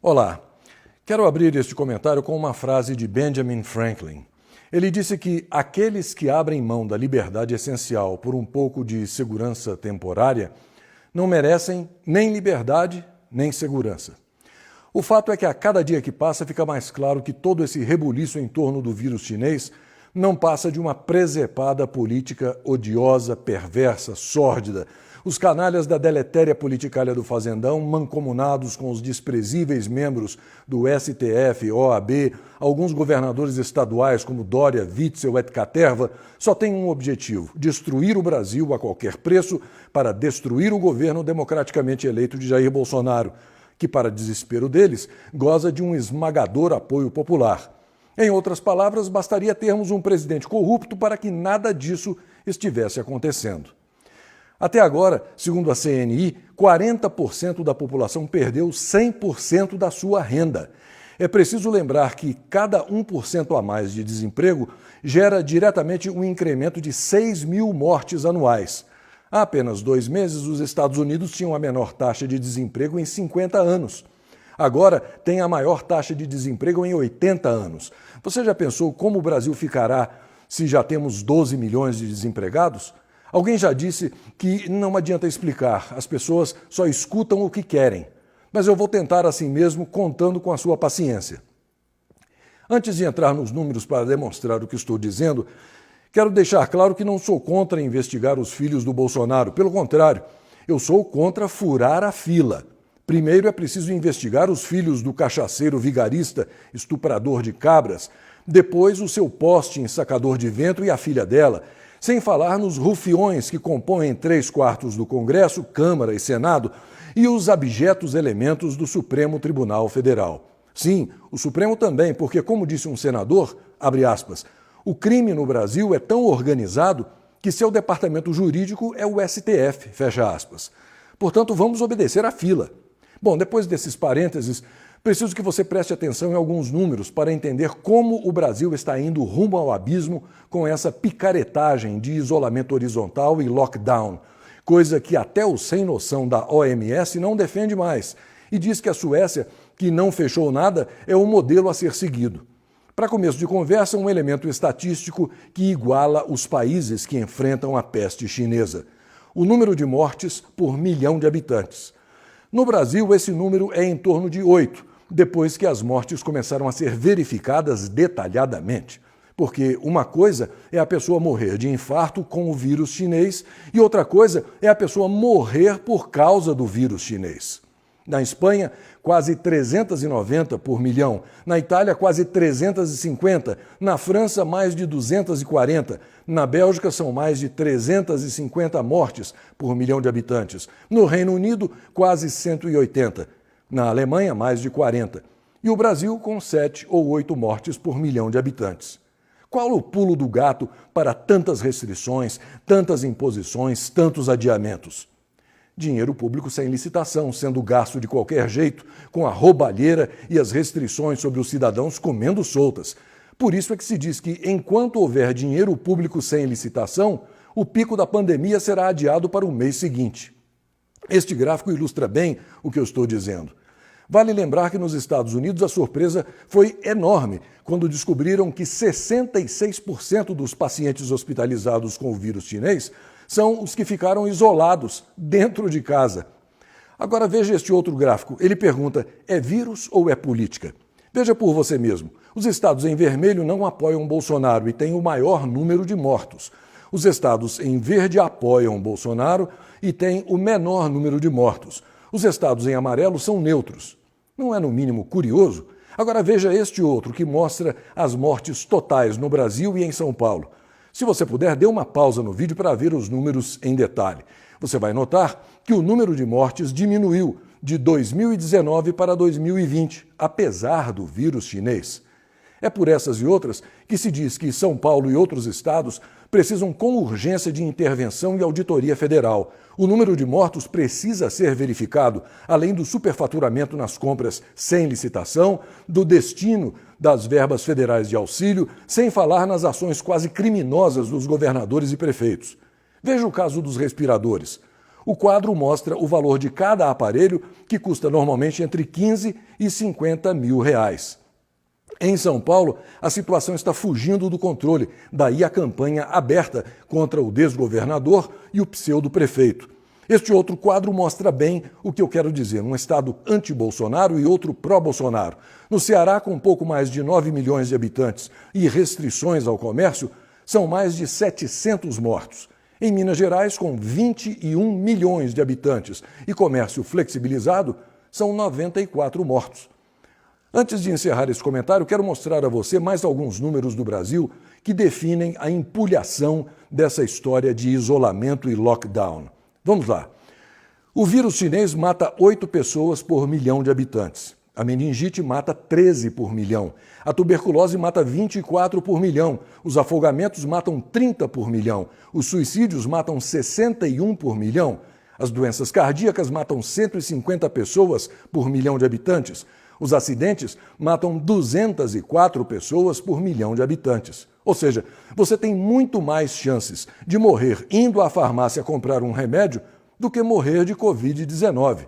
Olá, quero abrir este comentário com uma frase de Benjamin Franklin. Ele disse que aqueles que abrem mão da liberdade essencial por um pouco de segurança temporária não merecem nem liberdade nem segurança. O fato é que a cada dia que passa fica mais claro que todo esse rebuliço em torno do vírus chinês não passa de uma presepada política odiosa, perversa, sórdida. Os canalhas da deletéria politicalha do Fazendão, mancomunados com os desprezíveis membros do STF, OAB, alguns governadores estaduais como Dória, Witzel et Caterva, só têm um objetivo: destruir o Brasil a qualquer preço para destruir o governo democraticamente eleito de Jair Bolsonaro, que, para desespero deles, goza de um esmagador apoio popular. Em outras palavras, bastaria termos um presidente corrupto para que nada disso estivesse acontecendo. Até agora, segundo a CNI, 40% da população perdeu 100% da sua renda. É preciso lembrar que cada 1% a mais de desemprego gera diretamente um incremento de 6 mil mortes anuais. Há apenas 2 meses, os Estados Unidos tinham a menor taxa de desemprego em 50 anos. Agora, tem a maior taxa de desemprego em 80 anos. Você já pensou como o Brasil ficará se já temos 12 milhões de desempregados? Alguém já disse que não adianta explicar, as pessoas só escutam o que querem. Mas eu vou tentar assim mesmo, contando com a sua paciência. Antes de entrar nos números para demonstrar o que estou dizendo, quero deixar claro que não sou contra investigar os filhos do Bolsonaro. Pelo contrário, eu sou contra furar a fila. Primeiro é preciso investigar os filhos do cachaceiro vigarista, estuprador de cabras, depois o seu poste ensacador de vento e a filha dela, sem falar nos rufiões que compõem 3/4 do Congresso, Câmara e Senado e os abjetos elementos do Supremo Tribunal Federal. Sim, o Supremo também, porque, como disse um senador, abre aspas, o crime no Brasil é tão organizado que seu departamento jurídico é o STF, fecha aspas. Portanto, vamos obedecer à fila. Bom, depois desses parênteses, preciso que você preste atenção em alguns números para entender como o Brasil está indo rumo ao abismo com essa picaretagem de isolamento horizontal e lockdown, coisa que até o sem noção da OMS não defende mais, e diz que a Suécia, que não fechou nada, é o modelo a ser seguido. Para começo de conversa, um elemento estatístico que iguala os países que enfrentam a peste chinesa: o número de mortes por milhão de habitantes. No Brasil, esse número é em torno de 8, depois que as mortes começaram a ser verificadas detalhadamente. Porque uma coisa é a pessoa morrer de infarto com o vírus chinês e outra coisa é a pessoa morrer por causa do vírus chinês. Na Espanha, quase 390 por milhão. Na Itália, quase 350. Na França, mais de 240. Na Bélgica, são mais de 350 mortes por milhão de habitantes. No Reino Unido, quase 180. Na Alemanha, mais de 40. E o Brasil, com 7 ou 8 mortes por milhão de habitantes. Qual o pulo do gato para tantas restrições, tantas imposições, tantos adiamentos? Dinheiro público sem licitação, sendo gasto de qualquer jeito, com a roubalheira e as restrições sobre os cidadãos comendo soltas. Por isso é que se diz que, enquanto houver dinheiro público sem licitação, o pico da pandemia será adiado para o mês seguinte. Este gráfico ilustra bem o que eu estou dizendo. Vale lembrar que nos Estados Unidos a surpresa foi enorme quando descobriram que 66% dos pacientes hospitalizados com o vírus chinês são os que ficaram isolados dentro de casa. Agora veja este outro gráfico. Ele pergunta, é vírus ou é política? Veja por você mesmo. Os estados em vermelho não apoiam Bolsonaro e têm o maior número de mortos. Os estados em verde apoiam Bolsonaro e têm o menor número de mortos. Os estados em amarelo são neutros. Não é, no mínimo, curioso? Agora veja este outro, que mostra as mortes totais no Brasil e em São Paulo. Se você puder, dê uma pausa no vídeo para ver os números em detalhe. Você vai notar que o número de mortes diminuiu de 2019 para 2020, apesar do vírus chinês. É por essas e outras que se diz que São Paulo e outros estados precisam com urgência de intervenção e auditoria federal. O número de mortos precisa ser verificado, além do superfaturamento nas compras sem licitação, do destino das verbas federais de auxílio, sem falar nas ações quase criminosas dos governadores e prefeitos. Veja o caso dos respiradores. O quadro mostra o valor de cada aparelho, que custa normalmente entre 15 e 50 mil reais. Em São Paulo, a situação está fugindo do controle, daí a campanha aberta contra o desgovernador e o pseudo-prefeito. Este outro quadro mostra bem o que eu quero dizer, um estado anti-Bolsonaro e outro pró-Bolsonaro. No Ceará, com pouco mais de 9 milhões de habitantes e restrições ao comércio, são mais de 700 mortos. Em Minas Gerais, com 21 milhões de habitantes e comércio flexibilizado, são 94 mortos. Antes de encerrar esse comentário, quero mostrar a você mais alguns números do Brasil que definem a empulhação dessa história de isolamento e lockdown. Vamos lá. O vírus chinês mata 8 pessoas por milhão de habitantes. A meningite mata 13 por milhão. A tuberculose mata 24 por milhão. Os afogamentos matam 30 por milhão. Os suicídios matam 61 por milhão. As doenças cardíacas matam 150 pessoas por milhão de habitantes. Os acidentes matam 204 pessoas por milhão de habitantes. Ou seja, você tem muito mais chances de morrer indo à farmácia comprar um remédio do que morrer de Covid-19.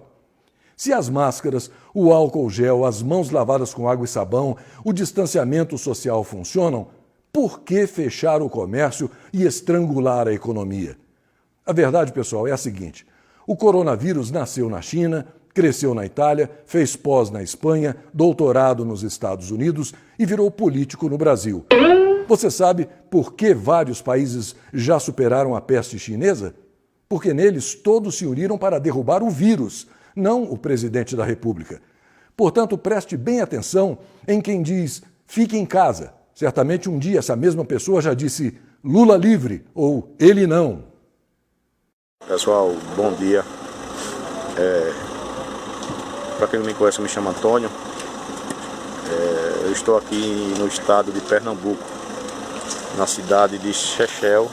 Se as máscaras, o álcool gel, as mãos lavadas com água e sabão, o distanciamento social funcionam, por que fechar o comércio e estrangular a economia? A verdade, pessoal, é a seguinte: o coronavírus nasceu na China, cresceu na Itália, fez pós na Espanha, doutorado nos Estados Unidos e virou político no Brasil. Você sabe por que vários países já superaram a peste chinesa? Porque neles todos se uniram para derrubar o vírus, não o presidente da República. Portanto, preste bem atenção em quem diz fique em casa. Certamente um dia essa mesma pessoa já disse Lula livre ou ele não. Pessoal, bom dia. Para quem não me conhece, eu me chamo Antônio. Eu estou aqui no estado de Pernambuco, na cidade de Chechel,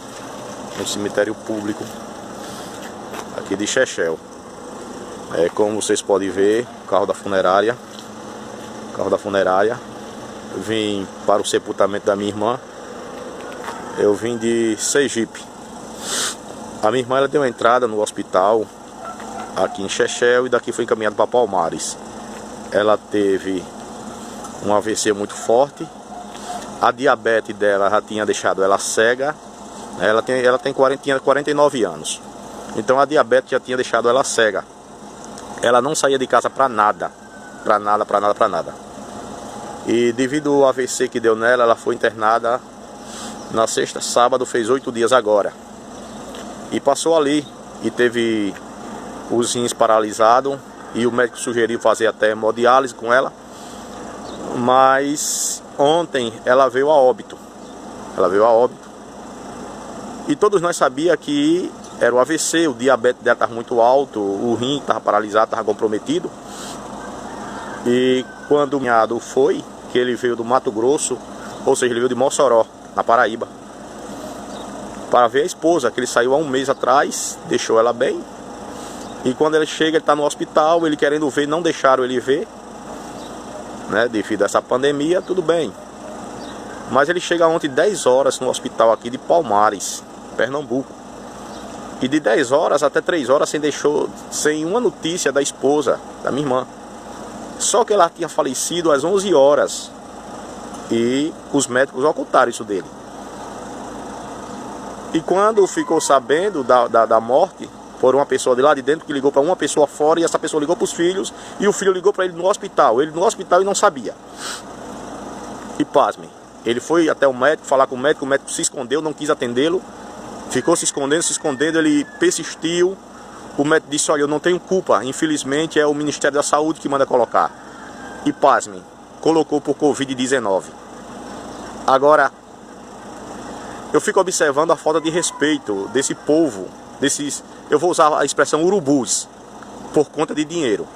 no cemitério público aqui de Chechel. Como vocês podem ver, o carro da funerária. Eu vim para o sepultamento da minha irmã. Eu vim de Sergipe. A minha irmã ela deu entrada no hospital aqui em Chechel e daqui foi encaminhada para Palmares. Ela teve um AVC muito forte. A diabetes dela já tinha deixado ela cega. Ela tem 49 anos. Então a diabetes já tinha deixado ela cega. Ela não saía de casa para nada. E devido ao AVC que deu nela, ela foi internada na sexta, sábado, fez 8 dias agora. E passou ali e teve os rins paralisados e o médico sugeriu fazer até hemodiálise com ela. Mas ontem ela veio a óbito. E todos nós sabíamos que era o AVC, o diabetes dela estava muito alto, o rim estava paralisado, estava comprometido. E quando o cunhado foi, que ele veio do Mato Grosso, ou seja, ele veio de Mossoró, na Paraíba, para ver a esposa, que ele saiu há um mês atrás, deixou ela bem. E quando ele chega, ele está no hospital, ele querendo ver, não deixaram ele ver, né, devido a essa pandemia, tudo bem. Mas ele chega ontem 10 horas no hospital aqui de Palmares, Pernambuco. E de 10 horas até 3 horas sem uma notícia da esposa, da minha irmã. Só que ela tinha falecido às 11 horas. E os médicos ocultaram isso dele. E quando ficou sabendo da morte, por uma pessoa de lá de dentro que ligou para uma pessoa fora, e essa pessoa ligou para os filhos, e o filho ligou para ele no hospital. Ele no hospital e não sabia. E pasme, ele foi até o médico falar com o médico se escondeu, não quis atendê-lo. Ficou se escondendo, ele persistiu. O médico disse, olha, eu não tenho culpa, infelizmente é o Ministério da Saúde que manda colocar. E pasme, colocou por Covid-19. Agora, eu fico observando a falta de respeito desse povo, eu vou usar a expressão urubus, por conta de dinheiro.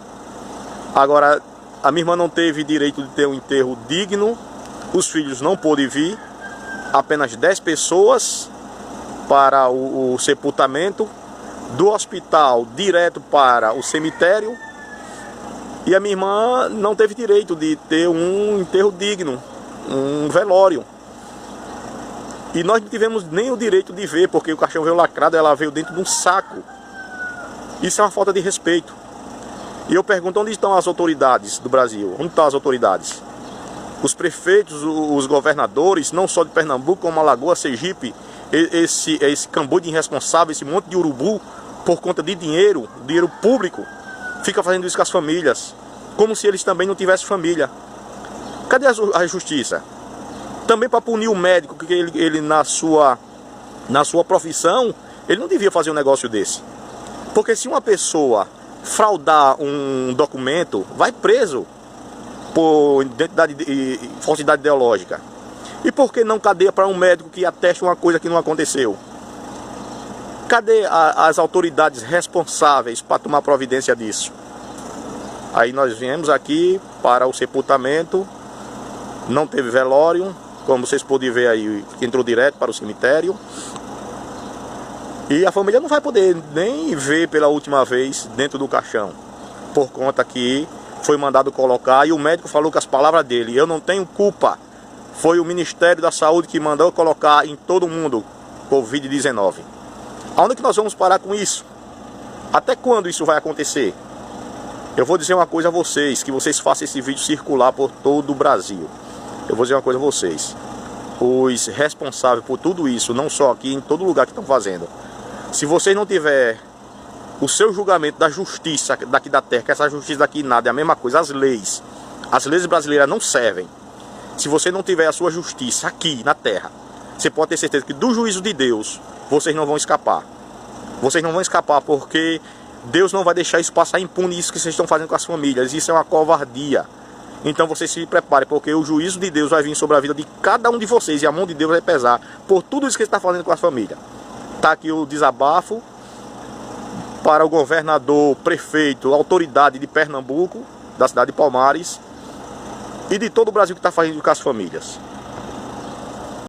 Agora, a minha irmã não teve direito de ter um enterro digno, os filhos não pôde vir, apenas 10 pessoas para o sepultamento, do hospital direto para o cemitério, e a minha irmã não teve direito de ter um enterro digno, um velório. E nós não tivemos nem o direito de ver, porque o caixão veio lacrado, ela veio dentro de um saco. Isso é uma falta de respeito. E eu pergunto, onde estão as autoridades do Brasil? Onde estão as autoridades? Os prefeitos, os governadores, não só de Pernambuco, como Alagoas, Sergipe, esse cambuí de irresponsável, esse monte de urubu, por conta de dinheiro público, fica fazendo isso com as famílias, como se eles também não tivessem família. Cadê a justiça? Também para punir o médico, que ele na sua profissão, ele não devia fazer um negócio desse. Porque se uma pessoa fraudar um documento, vai preso por identidade e falsidade ideológica. E por que não cadeia para um médico que atesta uma coisa que não aconteceu? Cadê as autoridades responsáveis para tomar providência disso? Aí nós viemos aqui para o sepultamento, não teve velório, como vocês podem ver aí, entrou direto para o cemitério. E a família não vai poder nem ver pela última vez dentro do caixão, por conta que foi mandado colocar, e o médico falou com as palavras dele: eu não tenho culpa, foi o Ministério da Saúde que mandou colocar em todo mundo Covid-19. Aonde que nós vamos parar com isso? Até quando isso vai acontecer? Eu vou dizer uma coisa a vocês, que vocês façam esse vídeo circular por todo o Brasil. Eu vou dizer uma coisa a vocês: os responsáveis por tudo isso, não só aqui, em todo lugar que estão fazendo, se vocês não tiver o seu julgamento da justiça daqui da terra, que essa justiça daqui nada, é a mesma coisa, as leis brasileiras não servem. Se você não tiver a sua justiça aqui na terra, você pode ter certeza que do juízo de Deus, vocês não vão escapar. Vocês não vão escapar, porque Deus não vai deixar isso passar impune, isso que vocês estão fazendo com as famílias. Isso é uma covardia. Então vocês se preparem, porque o juízo de Deus vai vir sobre a vida de cada um de vocês, e a mão de Deus vai pesar por tudo isso que você está fazendo com as famílias. Está aqui o desabafo para o governador, prefeito, autoridade de Pernambuco, da cidade de Palmares, e de todo o Brasil que está fazendo com as famílias.